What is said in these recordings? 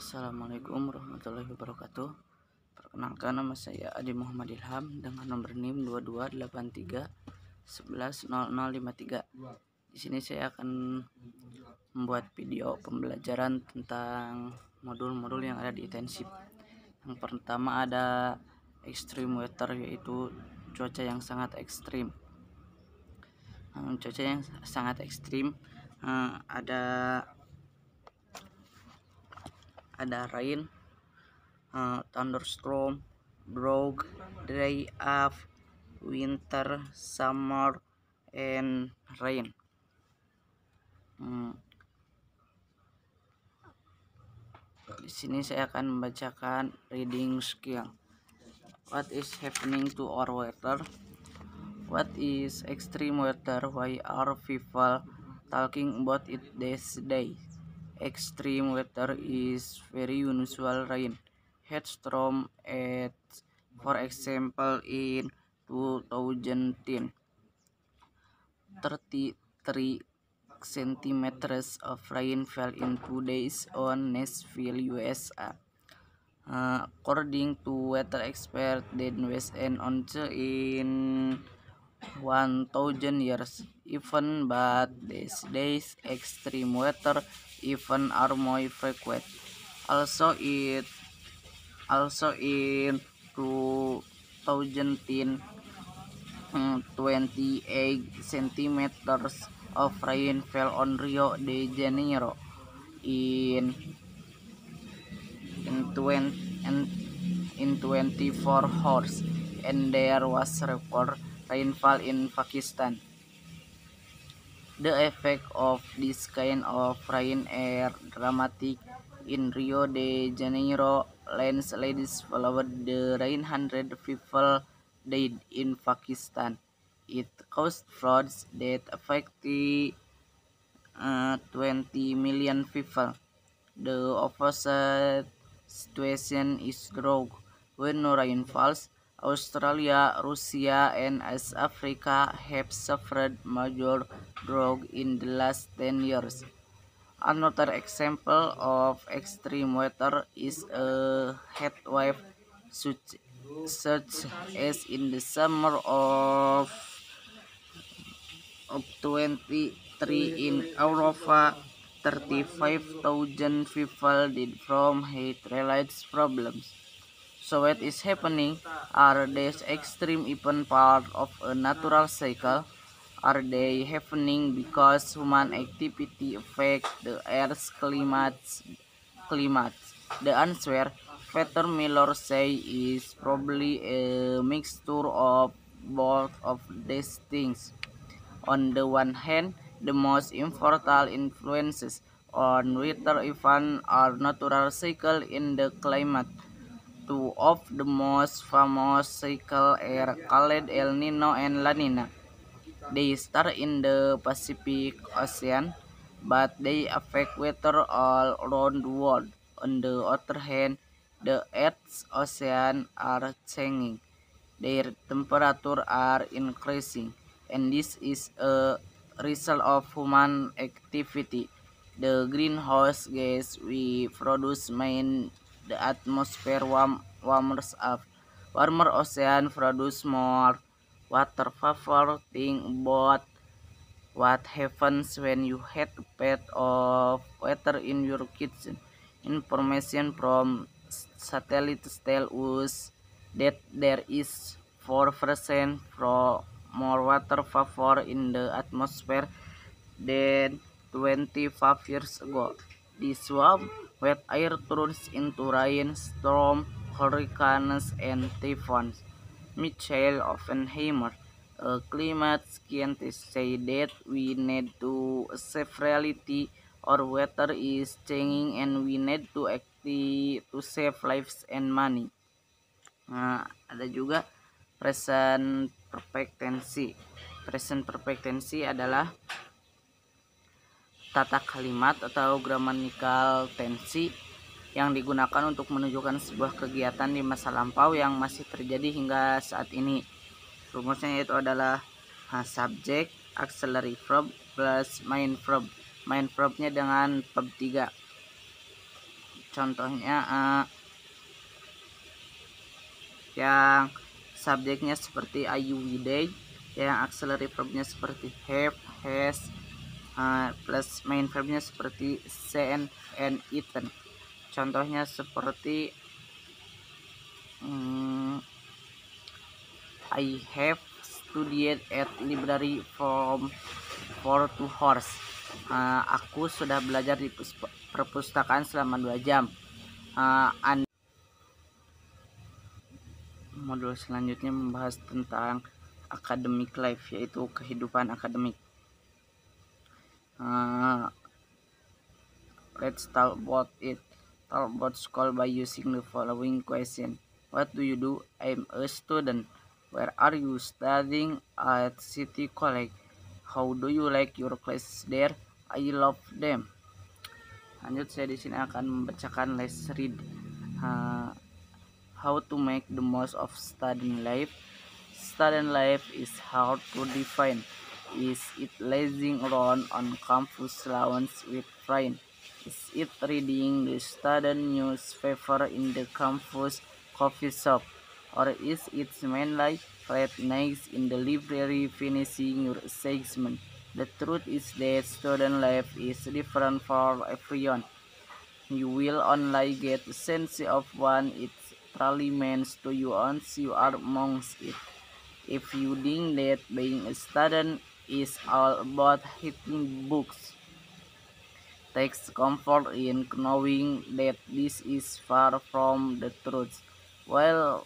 Assalamualaikum warahmatullahi wabarakatuh. Perkenalkan, nama saya Adi Muhammad Ilham dengan nomor NIM 2283110053. Di sini saya akan membuat video pembelajaran tentang modul-modul yang ada di intensif. Yang pertama ada extreme weather, yaitu cuaca yang sangat ekstrim. Cuaca yang sangat ekstrim ada rain, thunderstorm, drought, dry up, winter, summer, and rain. Di sini saya akan membacakan reading skill. What is happening to our weather? What is extreme weather? Why are people talking about it these days? Extreme weather is very unusual rain, headstorm at, for example, in 2010, 33 centimeters of rain fell in 2 days on Nashville, USA. According to weather expert Dan West and Once in 1000 years, even but these days extreme weather even are more frequent. Also in 2010, 28 centimeters of rain fell on Rio de Janeiro in 24 hours, and there was record rainfall in Pakistan. The effect of this kind of rain are dramatic. In Rio de Janeiro, landslides followed the rain. 100 people died. In Pakistan, it caused floods that affected 20 million people. The opposite situation is drought. When no rain falls, Australia, Russia, and East Africa have suffered major drought in the last 10 years. Another example of extreme weather is a heat wave, such as in the summer of 23 in Europa. 35,000 people died from heat-related problems. So what is happening? Are these extreme events part of a natural cycle? Are they happening because human activity affect the Earth's climate? The answer, Peter Miller say, is probably a mixture of both of these things. On the one hand, the most important influences on weather events are natural cycles in the climate. Two of the most famous cycles are called El Nino and La Nina. They start in the Pacific Ocean, but they affect weather all around the world. On the other hand, the Earth's oceans are changing. Their temperature are increasing, and this is a result of human activity. The greenhouse gas we produce make the atmosphere warmer up. Warmer ocean produce more water vapor. Think about what happens when you had a pat of water in your kitchen. Information from satellites tell us that there is 4% more water vapor in the atmosphere than 25 years ago. This warm, wet air turns into rain, storm, hurricanes, and typhoons. Michael Oppenheimer, a climate scientist, said that we need to accept reality. Our weather is changing, and we need to act to save lives and money. Ada juga present perfect tense. Present perfect tense adalah tata kalimat atau gramatikal tensi yang digunakan untuk menunjukkan sebuah kegiatan di masa lampau yang masih terjadi hingga saat ini. Rumusnya yaitu adalah subjek, auxiliary verb plus main verb. Main verbnya dengan verb 3. Contohnya yang subjeknya seperti I, you, we, they, yang auxiliary verbnya seperti have, has, plus main verbnya seperti seen and eaten. Contohnya seperti I have studied at library from 4 to hours. Aku sudah belajar di perpustakaan selama 2 jam. Modul selanjutnya membahas tentang academic life, yaitu kehidupan akademik. Let's talk about it. Talk about school by using the following question. What do you do? I'm a student. Where are you studying? At City College. How do you like your classes there? I love them. Lanjut, saya di sini akan membacakan let's read. How to make the most of student life. Student life is hard to define. Is it lazing around on campus lounge with friends? Is it reading the student newspaper in the campus coffee shop? Or is it mainly red nights in the library finishing your assessment? The truth is that student life is different for everyone. You will only get a sense of one it truly means to you once you are amongst it. If you think that being a student is all about hitting books, takes comfort in knowing that this is far from the truth. While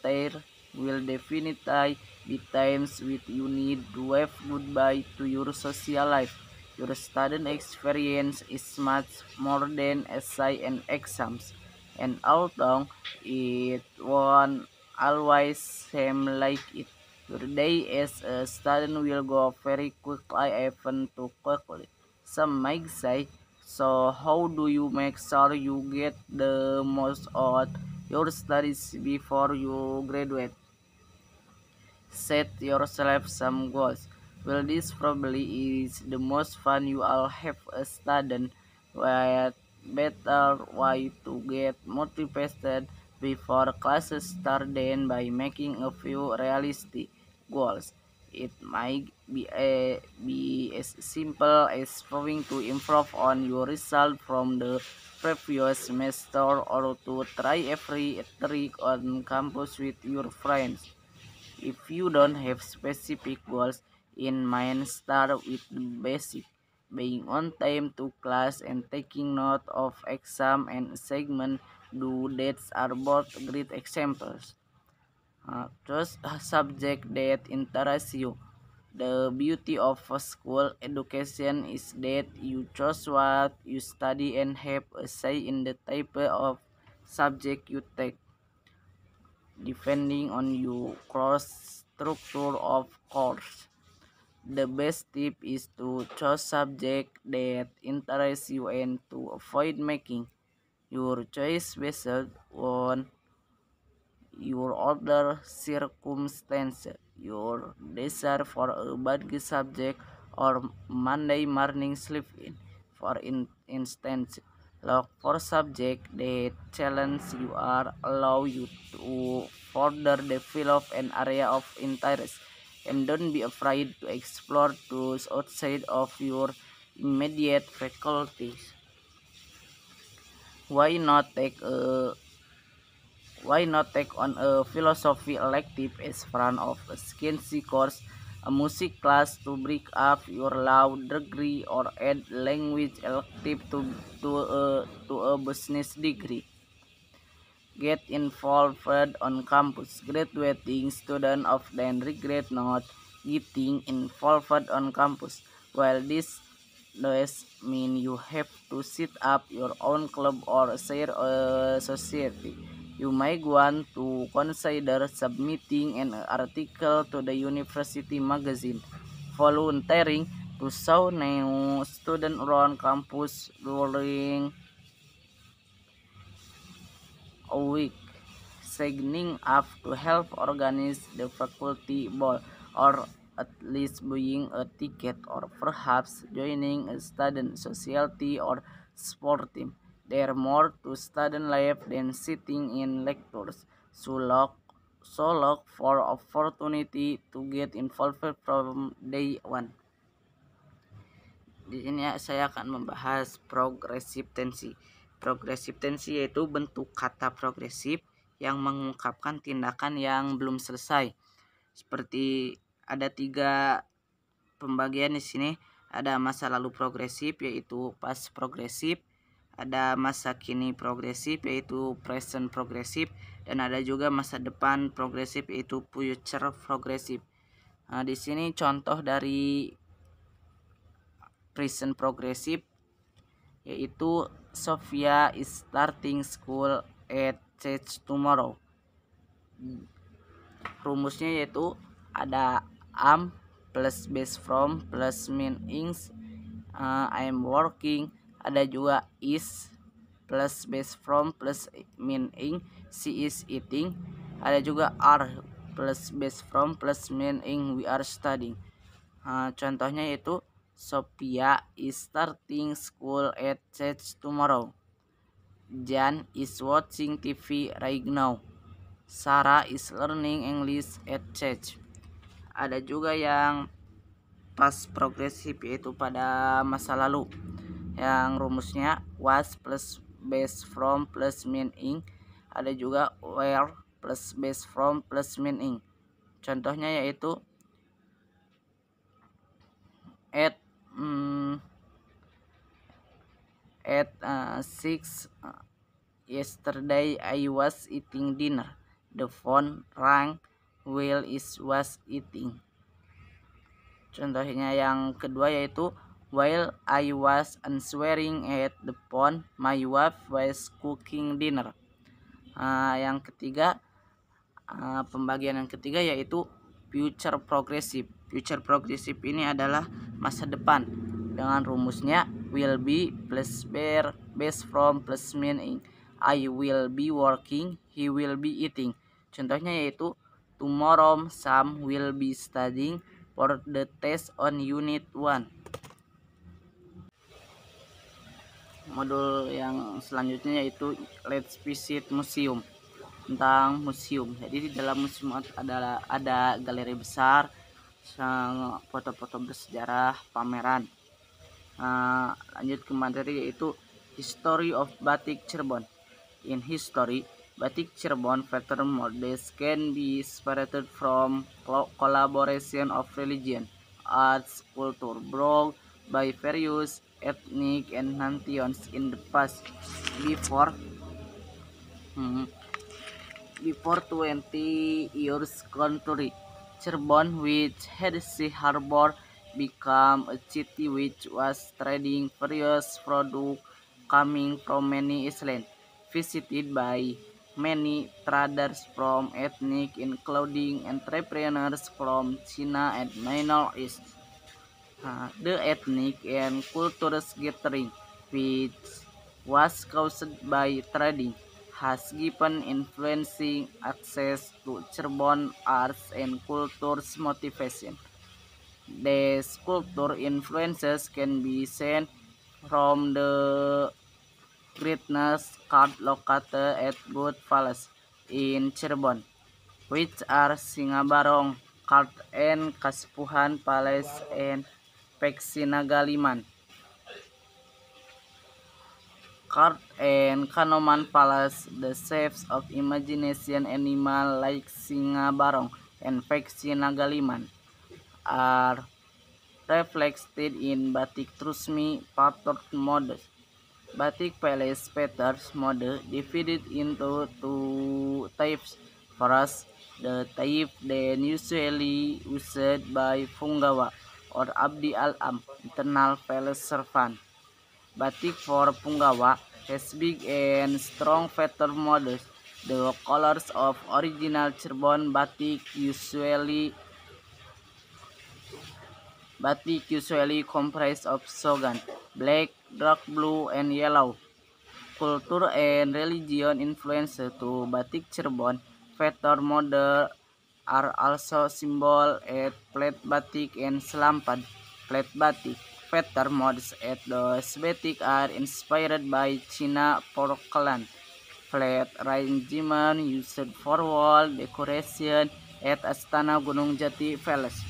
there will definitely be times when you need to wave goodbye to your social life. Your student experience is much more than essay and exams, and although it won't always seem like it, your day as a student will go very quickly, even too quickly. Some might say, so how do you make sure you get the most out your studies before you graduate? Set yourself some goals. Well, this probably is the most fun you all have a student. What better way to get motivated before classes start than by making a few realistic goals. It might be as simple as trying to improve on your result from the previous semester, or to try every trick on campus with your friends. If you don't have specific goals in mind, start with the basic. Being on time to class and taking note of exam and assignment due dates are both great examples. Choose a subject that interests you. The beauty of a school education is that you choose what you study and have a say in the type of subject you take, depending on your course structure of course. The best tip is to choose subject that interests you and to avoid making your choice based on your other circumstances, your desire for a bad subject, or Monday morning sleep in. For instance, look for subject that challenge you or allow you to further develop an area of interest, and don't be afraid to explore those outside of your immediate faculties. Why not take a Why not take on a philosophy elective as part of a science course, a music class to break up your law degree, or add language elective to a business degree? Get involved on campus. Graduating students often regret not getting involved on campus. While this does mean you have to set up your own club or share a society, you might want to consider submitting an article to the university magazine. Volunteering to show new student around campus during a week, signing up to help organize the faculty ball, or at least buying a ticket, or perhaps joining a student society or sport team. there more to student life than sitting in lectures. So look for opportunity to get involved from day one. Di sini saya akan membahas progresif tensi. Progresif tensi yaitu bentuk kata progresif yang mengungkapkan tindakan yang belum selesai. Seperti ada 3 pembagian di sini. Ada masa lalu progresif yaitu past progresif, ada masa kini progresif yaitu present progresif, dan ada juga masa depan progresif yaitu future progresif. Nah, di sini contoh dari present progresif yaitu Sophia is starting school at 6 tomorrow. Rumusnya yaitu ada am plus base from plus meanings I'm working, ada juga is plus base from plus meaning she is eating, ada juga are plus base from plus meaning we are studying. Contohnya yaitu Sophia is starting school at 6 tomorrow. Jan is watching TV right now. Sarah is learning English at 6. Ada juga yang past progresif yaitu pada masa lalu, yang rumusnya was plus base from plus meaning, ada juga were plus base from plus meaning. Contohnya yaitu at 6 yesterday I was eating dinner. The phone rang while I was eating. Contohnya yang kedua yaitu while I was answering at the phone, my wife was cooking dinner. Yang ketiga, pembagian yang ketiga yaitu future progressive. Future progressive ini adalah masa depan dengan rumusnya will be plus base from plus meaning. I will be working, he will be eating. Contohnya yaitu tomorrow Sam will be studying for the test on unit 1. Modul yang selanjutnya yaitu let's visit museum, tentang museum. Jadi di dalam museum ada galeri besar, foto-foto bersejarah, pameran. Lanjut ke materi yaitu history of batik Cirebon. In history, batik Cirebon pattern models can be separated from collaboration of religion, arts, culture brought by various ethnic and nations in the past. Before 20 years country, Cirebon, which had sea harbor, became a city which was trading various products coming from many islands, visited by many traders from ethnic including entrepreneurs from China and Middle East. The ethnic and cultures gathering, which was caused by trading, has given influencing access to Cirebon arts and culture's motivation. These culture influences can be seen from the greatness card located at both palaces in Cirebon, which are Singabarong Card and Kasipuhan Palace and Peksinagaliman Card and Kanoman Palace. The shapes of imagination animal like Singabarong and Peksinagaliman are reflected in Batik Trusmi pattern models. Batik Palace pattern model divided into 2 types. First, the type then usually used by Punggawa or Abdi Al-Am, internal palace servant. Batik for Punggawa has big and strong pattern models. The colors of original Cirebon batik usually comprise of sogan, black, dark blue, and yellow. Culture and religion influence to batik Cirebon pattern model are also symbol at plate batik and selampad plate batik. Feather modes at the batik are inspired by China porcelain. Flat arrangement used for wall decoration at Astana Gunung Jati Palace.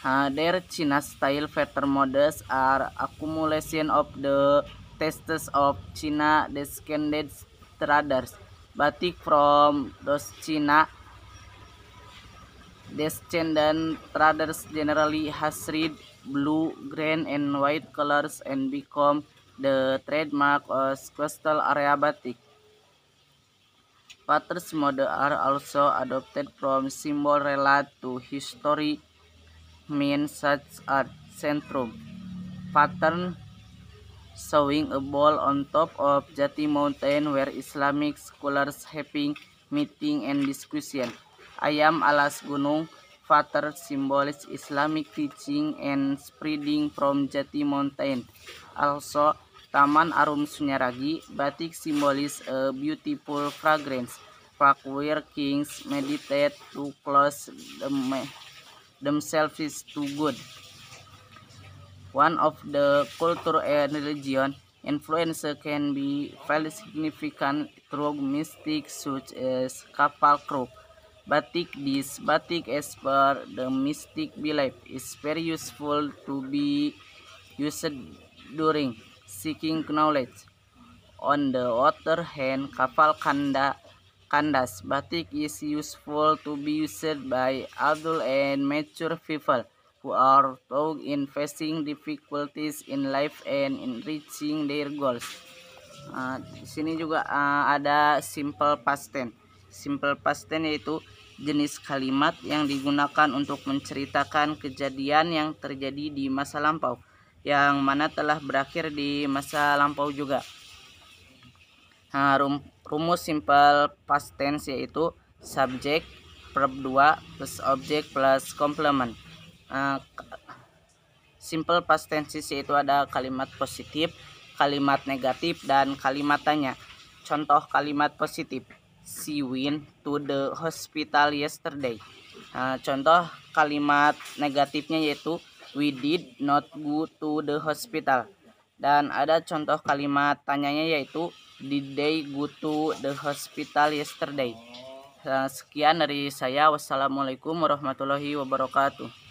Their China style feather modes are accumulation of the tastes of China descended traders. Batik from those China descendant traders generally has red, blue, green, and white colors and become the trademark of coastal area batik. Patterns models are also adopted from symbols related to history, means such as centrum. Pattern showing a ball on top of Jati Mountain where Islamic scholars having meeting and discussion. Ayam alas gunung Father symbolizes Islamic teaching and spreading from Jati Mountain. Also, Taman Arum Sunyaragi batik symbolizes a beautiful fragrance. Park where kings meditate to close themselves to good. One of the culture and religion influence can be fairly significant through mystic such as kapal crook. Batik as per the mystic belief is very useful to be used during seeking knowledge. On the other hand, kandas batik is useful to be used by adult and mature people who are taught in facing difficulties in life and in reaching their goals. Di sini juga ada simple past tense. Simple past tense yaitu jenis kalimat yang digunakan untuk menceritakan kejadian yang terjadi di masa lampau, yang mana telah berakhir di masa lampau juga. Rumus simple past tense yaitu subjek, verb 2 plus objek plus complement. Simple past tense yaitu ada kalimat positif, kalimat negatif, dan kalimat tanya. Contoh kalimat positif: she went to the hospital yesterday. Contoh kalimat negatifnya yaitu we did not go to the hospital. Dan ada contoh kalimat tanyanya yaitu did they go to the hospital yesterday. Sekian dari saya. Wassalamualaikum warahmatullahi wabarakatuh.